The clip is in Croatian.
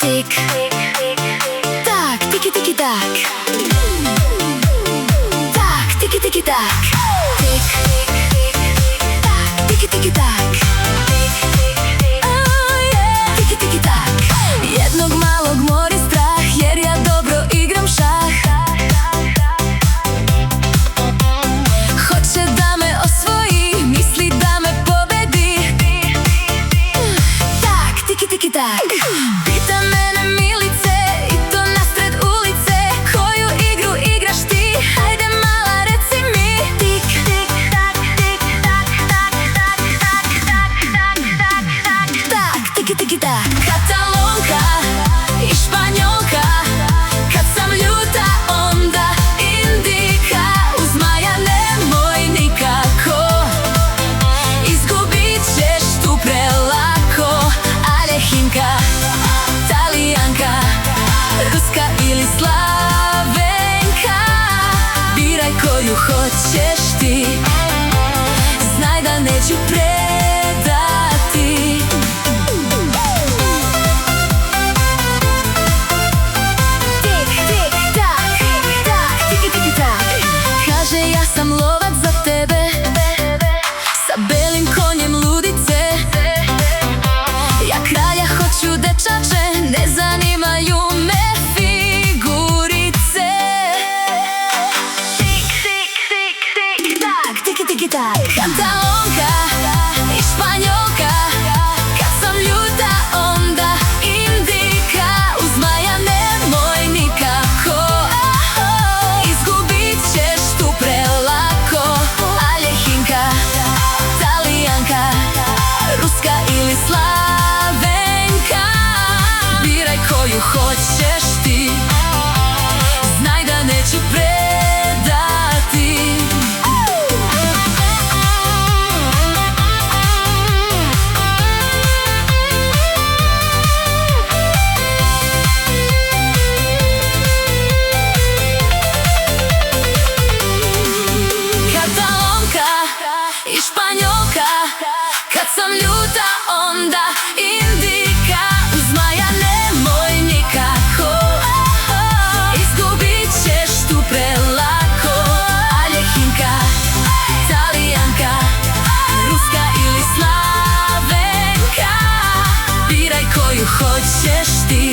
Tik, tak, tiki tiki tak. Tak, tiki tiki tak. Tik, tak, tiki tiki tak. Oh yeah, tiki tiki tak. Jednog malog mori strah, jer ja dobro igram šah. Hoće da me osvoji, misli da me pobedi. Tak, tiki tiki tak. Pita mene Milice, i to nasred ulice, koju igru igraš ti? Hajde mala reci mi. Tik, tik, tak, tik, tak, tak, tak, tak, tak, tak, tak, tak, tak, tiki tiki tak. Katalonka i Španjolka, kad sam ljuta onda indika. Uz Maja nemoj nikako, izgubit ćeš tu prelako. Alejinka, Talijanka, Ruska ili Slavenka, biraj koju hoćeš ti, znaj da neću predati. Tik, tik, tak, tak, tiki, tiki, tak. Kaže ja sam lovac za tebe, sa belim konjem ludice. Ja kralja hoću dečače, ne zanimaju me figurice. Tik, tik, tik, tik, tak, tiki, tiki, tak. Katalonka i Španjolka, kad sam ljuta onda indika. Uz Maja nemoj nikako, izgubit ćeš tu prelako. Alejinka, Talijanka, Ruska ili Slavenka, biraj koju hoćeš ti, znaj da neću predati. Katalonka i Španjolka, kad sam ljuta onda indika. Uz Maja nemoj nikako, izgubit ćeš tu prelako. Alejinka, Talijanka, Ruska ili Slavenka, biraj koju hoćeš ti,